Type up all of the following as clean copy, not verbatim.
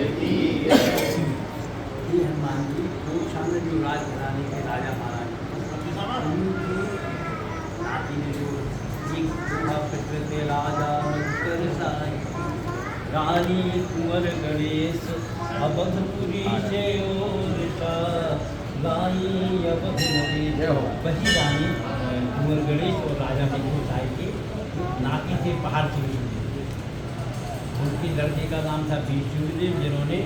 ये हनुमान जी ओरछा में जो राज घराने के राजा महाराज उनकी नाती ने जो एक था पितृ के राजा मधुकर साई रानी कुंवर गणेश अवधपुरी से ओरछा गाई अवधपुरी वही रानी कुंवर गणेश और राजा मधुकर साई के नाती थे पहाड़ सिंह। उनके लड़के का नाम था वीर सूर्यदेव, जिन्होंने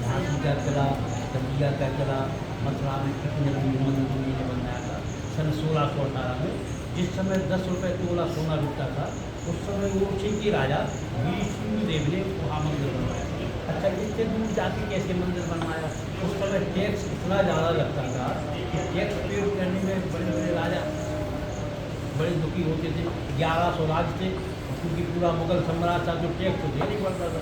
झांसी का किला, दतिया का किला, मथुरा में कृष्ण जन्मभूमि ने बनाया था सन 1618 में। जिस समय 10 रुपये तोला सोना बिकता था, उस समय वो सिंह के राजा वीर सूर्यदेव ने वहाँ मंदिर बनवाया। अच्छा, इससे दूर जाके कैसे मंदिर बनवाया? उस समय टैक्स इतना ज़्यादा लगता था कि टैक्स पे करने में बड़े बड़े राजा बड़े दुखी होते थे। 1100 राज्य थे, क्योंकि पूरा मुगल साम्राज्य था, जो टैक्स तो देना ही पड़ता था।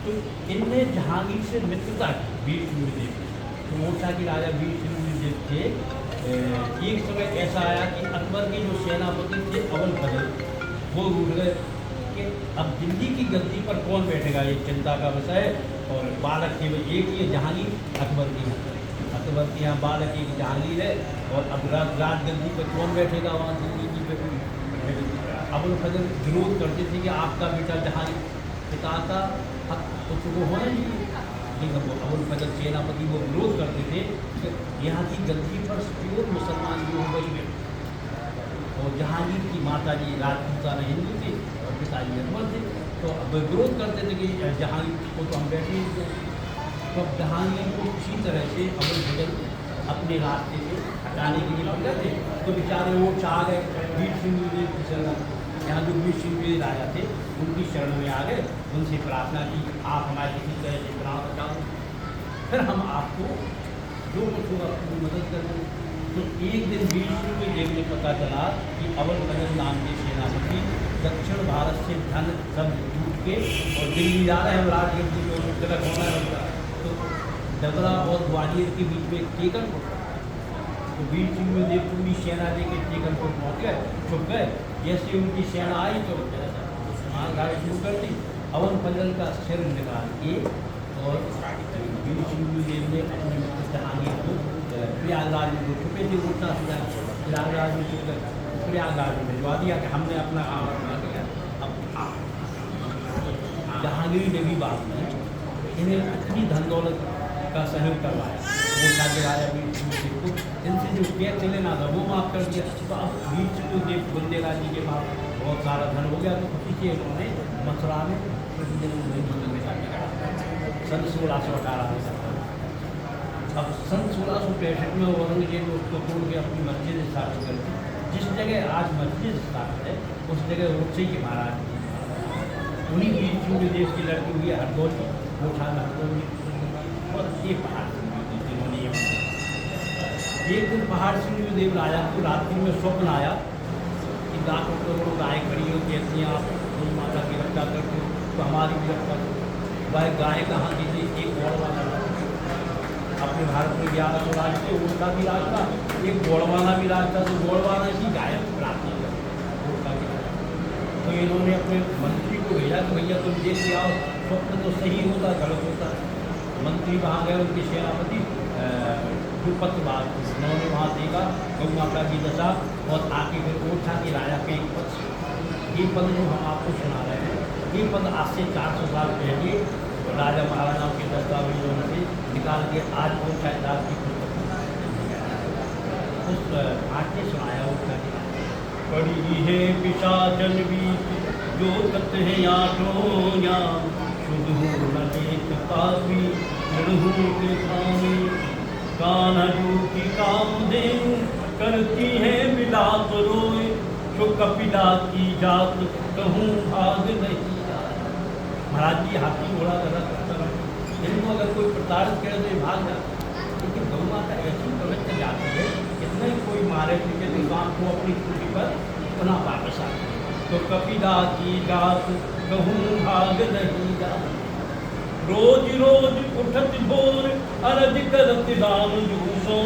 तो इनने जहांगीर से मित्रता की, वीर सूर्यदेव। तो ओरछा के राजा वीर सूर्यदेव थे। एक समय ऐसा आया कि अकबर के जो सेनापति थे अवल फजल, वो रूठ गए कि अब दिल्ली की गद्दी पर कौन बैठेगा, ये चिंता का विषय है। और बालक केवल एक ही जहांगीर, अकबर की अकबर के यहाँ बालक एक जहांगीर है। और अब राज गद्दी पर कौन बैठेगा वहाँ दिल्ली की अबुल फजल विरोध करते थे कि आपका बेटा जहाँ पिता का हक उसको होना चाहिए। लेकिन वो अबुल फजल सेनापति वो विरोध करते थे कि यहाँ की गद्दी पर प्योर मुसलमान जो वही बैठे। और जहांगीर की माता जी राजपूता हिंदू थी और पिताजी अकबर थे। तो अब विरोध करते थे कि जहांगीर को तो हम बैठे ही थे। तो अब जहांगीर को किसी तरह से अबुल फजल अपने रास्ते से हटाने के लिए बन गए थे। तो बेचारे वो चाह गए वीर सूर्यदेव की शरण, यहाँ जो वीर सूर्यदेव राजा थे उनकी शरण में आ गए। उनसे प्रार्थना की आप हमारे किसी तरह से प्राण बचाओ, फिर हम आपको जो कुछ होगा अपनी मदद कर दें। तो एक दिन वीर सूर्यदेव ने पता चला कि अवल फजल नाम के सेनापति दक्षिण भारत से धन सब लूट के और दिल्ली जा रहे हैं, राजगद्दी में तिलक होना है। तो डबरा और ग्वालियर के बीच में टेकन पड़ा। तो वीर सूर्यदेव पूरी सेना लेकर टेकन को पहुँच गए, छुप गए। जैसे उनकी सेना आई तो मारधाड़ शुरू कर दी। अवल फजल का सिर निकाल के और वीर सूर्यदेव ने अपने मित्र जहांगीर को प्रयागराज में, जो छुपे थे ओरछा से प्रयागराज में छुप गए, प्रयागराज में भिजवा दिया कि हमने अपना काम बना दिया। अब जहांगीर ने भी बात में इन्हें इतनी धन दौलत का सहयोग करवाया। ओरछा के राजा वीर सूर्यदेव को इनसे जो टैक्स लेना था वो माफ़ कर दिया। तो अब वीर सूर्यदेव बुंदेलाल जी के पास बहुत सारा धन हो गया। तो उसी से उन्होंने मथुरा में सन 1618 में। अब सन 1665 में औरंगजेब ने उसको तोड़ के अपनी मस्जिद स्थापित कर दी। जिस जगह आज मस्जिद स्थापित है उस जगह ओरछा के महाराज उन्हीं वीर सूर्यदेव की लड़की हुई है हरदौली, ओरछा में हरदौली। और ये पहाड़ जिन्होंने एक दिन पहाड़ सूर्यदेव राजा को रात्रि में स्वप्न आया कि लाखों करोड़ों गाय खड़ी हो, कहती हैं आप गौ माता की रक्षा करते हो तो हमारी भी रक्षा करो। वह गाय कहाँ की थी? एक गौड़वाना अपने भारत में 1100 राज्य थे, उनका भी राज था, एक गौड़वाना भी राज था। तो गौड़वाना की गाय प्राप्त तो इन्होंने अपने मंत्री को भेजा कि भैया तुम देख के आओ, स्वप्न तो सही होता गलत होता। मंत्री वहाँ गए, उनके सेनापति द्रुपद बाग उन्होंने वहाँ देखा गौ माता की दशा और आके फिर ओरछा के राजा के एक पद, ये पद जो हम आपको सुना रहे हैं, ये पद आज से 400 साल पहले राजा महाराजाओं के दस्तावेजों से निकाल के आज ओरछा इतिहास की उस आके सुनाया। ओरछा के बड़ी है पिशाचन बीत जो तत् है याटोया शुद्ध हो न देख पापी निर्हू के स्वामी कान्हा की कामधेनु करती है मिलाप रोए जो कपिला की जात कहूँ भाग नहीं जाए। महाराज जी हाथी घोड़ा रथ इनको अगर कोई प्रताड़ित करे तो ये भाग जाता, लेकिन गौ माता ऐसी पवित्र जाती है इतना ही कोई मारे पीछे इंसान को अपनी कुटी पर पुनः वापस आते। तो कपिला की जात कहूँ भाग नहीं जाए। रोज रोज उठत भोर अरज करत राम जूसो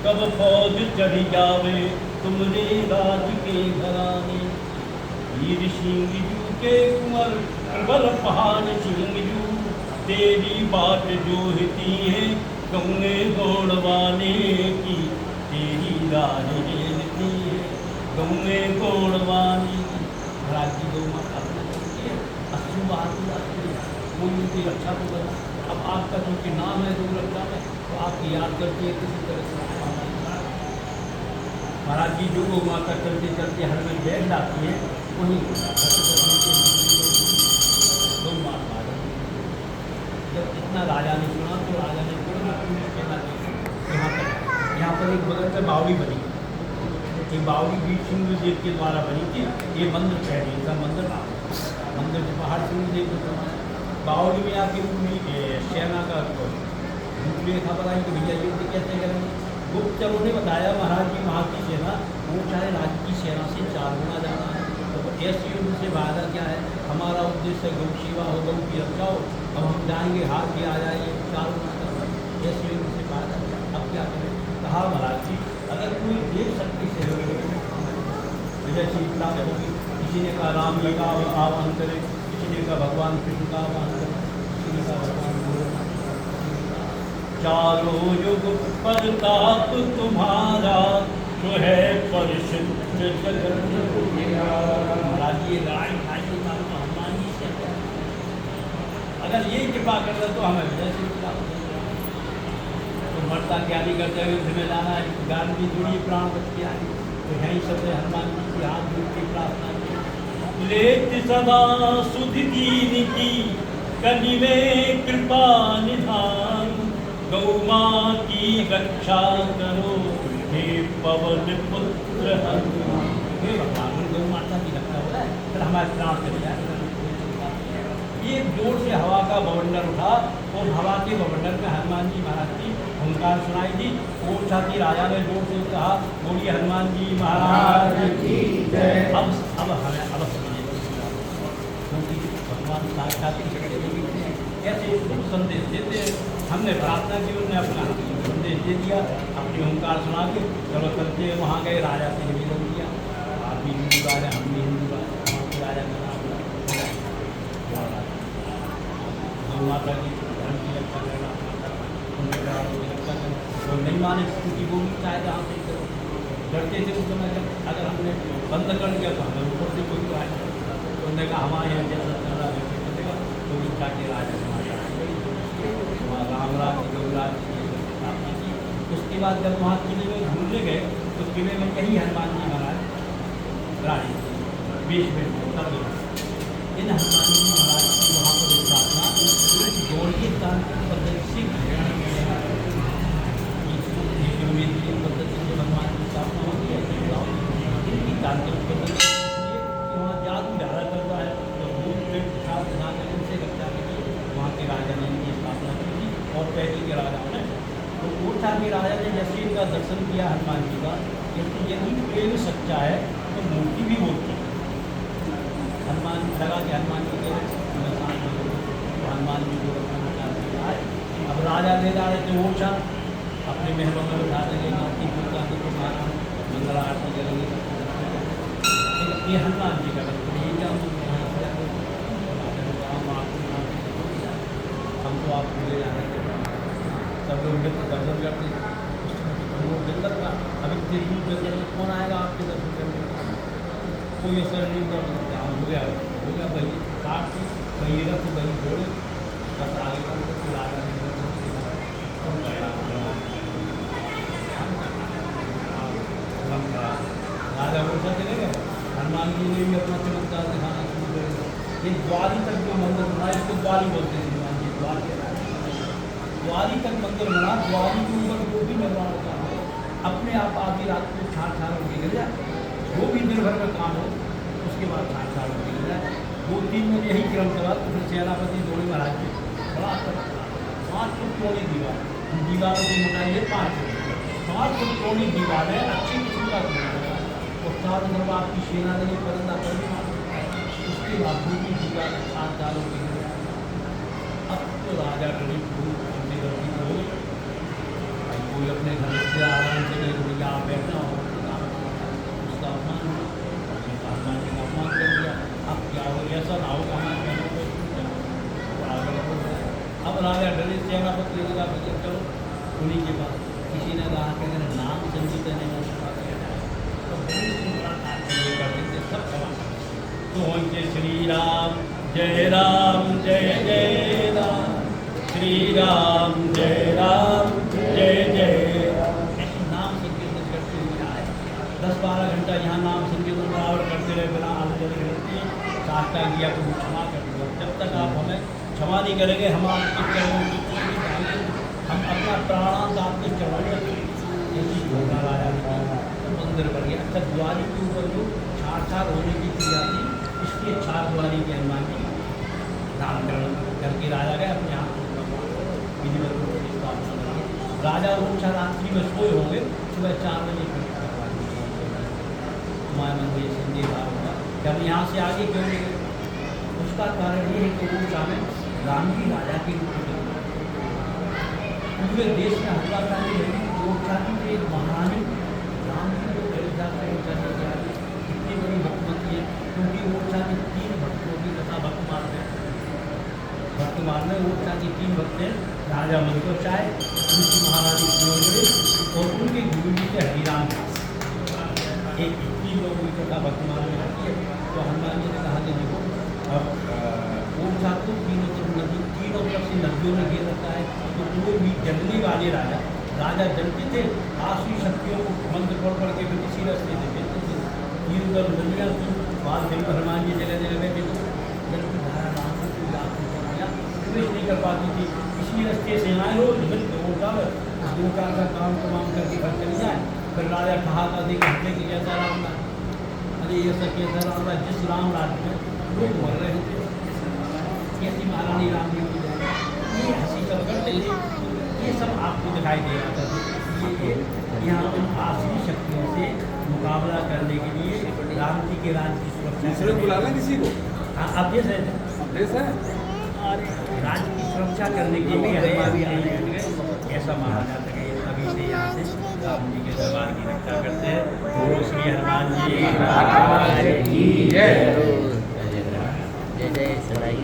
कब फौज चढ़ी जावे तुमरे राज के घराने। वीर सिंह जू के कुंवर प्रबल पहाड़ सिंह जू तेरी बाट जोहती है गौए गौड़वाने की, तेरी राह हेलती है गौए गौड़वाने की। महाराज जी गौ माता अपना करती है, अश्रु बहाती जाती है, कोई उनकी रक्षा को करना। अब आपका चूँकि नाम है गौ रक्षा में, तो आपकी याद करती है किसी तरह से। महाराज जी जो गौ माता चलते चलते हर में बैठ जाती है, वहीं गौ माता। जब इतना राजा ने सुना तो राजा ने पूरी कहना यहाँ पर एक बगल में बावड़ी बनी, ये बावड़ी भी सिंह देव के द्वारा बनी थी। ये मंदिर पहले इनका मंदिर के बाहर सिंह देव को बावड़ी में आके पूरी सेना का रूप रेखा बनाई कि भैया युद्ध कैसे करेंगे। गुप्तचरों ने बताया महाराज जी वहाँ की सेना वो चाहे राज्य की सेना से 4 गुना ज़्यादा है, तो ऐसे युद्ध से वादा क्या है, हमारा उद्देश्य गौ सेवा हो, गौ की रक्षा हो। अब हम जाएंगे हार के आ जाएंगे 4 गुना करना, ऐसे युद्ध से वादा क्या। अब क्या करें, कहा महाराज जी अगर कोई देव शक्ति से जैसे इतना होगी, किसी ने कहा राम जी का आह्वान करे, किसी ने कहा भगवान कृष्ण का आह्वान करे, किसी ने कहा भगवान चारों युग प्रताप तुम्हारा जो है परिशुद्ध जगत। महाराज ये लड़ाई भाई के नाम तो हनुमान जी से, अगर ये कृपा कर रहे तो हमें विजय से कृपा तो मरता ज्ञानी करते हुए युद्ध में जाना है, गान भी जुड़ी प्राण बच के आई, तो यही सब हनुमान जी की हाथ जोड़ की प्रार्थना की। लेत सदा सुध दीन की कनि में कृपा निधान, गौ माँ की रक्षा करो हे पवन पुत्र हनुमान। हे भगवान गौ माता की रक्षा हो रहा है, फिर हमारे प्राण चले जाए। एक जोर से हवा का बवंडर उठा और हवा के बवंडर में हनुमान जी महाराज की हुंकार सुनाई दी। ओम छाती राजा ने जोर से कहा बोलिए हनुमान जी महाराज की जय। अब हमें अवश्य क्योंकि भगवान साक्षात कैसे संदेश देते। हमने प्रार्थना की, उन्होंने अपना संदेश दे दिया, अपनी ओंकार सुना के चलो चलते वहाँ गए। राजा से निवेदन किया, आप भी हिंदू राजा, हम भी हिंदू राजा, वहाँ के राजा का नाम गौ माता की धर्म की रक्षा करना, उनके प्राणों की रक्षा करना। तो नहीं माने क्योंकि वो भी चाहे जहाँ से करो, डरते थे उस समय। जब अगर हमने बंद कर दिया तो हमें ऊपर से कोई तो आए, तो उन्होंने कहा हमारे यहाँ जैसा चल रहा है चलेगा। तो इच्छा के राजा वहाँ राम राज गौराज स्थापना की। उसके बाद जब वहाँ किले में घूमने गए तो किले में यही हनुमान जी महाराज रानी बीच में तब इन हनुमान जी महाराज की वहाँ पर स्थापना गौड़ीय तांत्रिक पद्धति से पद्धति से भगवान की स्थापना होती है। इनकी तांत्रिक पद्धति वहाँ जादू ज़्यादा चल रहा है, तो दूध पेट प्रसाद बनाकर इनसे रक्षा के लिए वहाँ के राजा ने इनकी स्थापना की थी। और पहले के राजाओं ने तो ओरछा के राजा ने जैसे इनका दर्शन किया हनुमान जी का, क्योंकि यदि प्रेम सच्चा है तो मूर्ति भी बोलती है। हनुमान लगा के हनुमान जी के तो हनुमान जी को रखना चाहते हैं। अब राजा ले जा रहे थे ओरछा, अपने महलों में बिठा देंगे, आरती पूजा के मंगला आरती करेंगे। ये हनुमान जी का हम तो आप ले जा रहे थे, सब लोग मित्र दर्शन करते जंगल का। अभी तेरी जंगल में कौन आएगा आपके दर्शन करने, कोई असर नहीं कर सकता। हो गया भाई काट वही रथ वही घोड़े बस आगे का फिर आगे राजा बोलता चले गए। हनुमान जी ने भी अपना चमत्कार दिखाना शुरू कर दिया। ये द्वारी तक जो मंदिर बना इसको द्वारी बोलते हैं हनुमान जी, द्वारी तक मंदिर बना। द्वारी के ऊपर जो भी निर्माण का हो अपने आप आधी रात को छाड़ होकर गिर जाए, जो भी दिन भर का काम हो उसके बाद छाड़ होकर गिर जाए। 2-3 में यही क्रम चला तो फिर सेनापति दौड़े महाराज जी बड़ा 5 फुट चौड़ी दीवार, दीवारों की मोटाई है 5 फुट चौड़ी दीवार है, अच्छी किस्म का और चारों तरफ आपकी सेना ने परिंदा कर भी मार सकता है। उसके बाद दूसरी दीवार 7 सालों की। अब तो राजा गरीब गलती हो भाई, कोई अपने घर से आराम से नहीं बोलेगा आप बैठना हो, उसका अपमान अपमान कर दिया। अब क्या हो, ऐसा ना हो कहा गणेश सेनापति लगा भजन करो, उन्हीं के पास किसी ने कहा कि अगर नाम संगीत ने नमस्कार किया जाए तो बहुत ही बड़ा कार्य कर देते सब क्षमा तो उनसे श्री राम जय जय राम, श्री राम जय जय राम, ऐसे नाम संकीर्तन करते हुए आए। 10-12 घंटा यहाँ नाम संकीर्तन बराबर करते रहे बिना आलोचना करती साष्टा किया तो क्षमा कर दो। जब तक आप हमें क्षमा नहीं करेंगे हम आपके चरणों की हम अपना प्राणांत आपके चरणों में ऐसी घोषणा लाया तो मंदिर बन गया। अच्छा द्वारी के ऊपर जो छाड़ होने की क्रिया थी इसलिए 4 द्वारी के हनुमान जी नामकरण करके राजा गए अपने हाथ विधिवत रूप से स्थापना करा। राजा रोज रात्रि में सोए होंगे, सुबह 4 बजे हमारे मन में संदेह हुआ कि हम यहाँ से आगे क्यों नहीं गए। उसका कारण ये है कि वो चाहे राम जी राजा के रूप में पूरे देश में हल्ला करने लगी। वो चाहती थी एक महारानी राम जी को अयोध्या से कितनी बड़ी भक्ति है, क्योंकि वो चाहती 3 भक्तों की कथा वर्तमान में वो चाहती 3 भक्त हैं, राजा मंत्र चाहे उनकी महारानी सुनोगरी और उनके गुरु जी के हरिराम एक 3 लोगों की कथा वर्तमान में आती है। तो हनुमान जी ने कहा कि देखो अब वो चाहते तीनों तरफ से नदियों में घेर रखा है तो कोई भी जलने वाले राजा जलते थे आसुरी शक्तियों को मंत्र पढ़ के फिर किसी रास्ते से भेजते थे। तीन उधर नदियाँ थी बाद में हनुमान जी जगह बैठे तो जल की धारा राम को प्रवेश नहीं कर पाती थी। इसी रास्ते से आए हो दो काल का काम तमाम करके घर चले जाए। फिर राजा कहा था देख हफ्ते की कैसा राम राज, अरे ये सब कैसा राम राज, जिस राम राज में लोग मर रहे थे कैसी महारानी राम जी की जाए, ये हंसी सब करते थे। ये सब आपको दिखाई दे रहा था। ये यहाँ उन आसुरी शक्तियों से मुकाबला करने के लिए राम जी के राज्य की सुरक्षा बुलाना किसी को। हाँ अब ये है राज्य की सुरक्षा करने के लिए ऐसा माना जाता है। अभी से यहाँ से राम जी के दरबार की रक्षा करते हैं। बोलो श्री हनुमान जी जय। जय जय सदाई।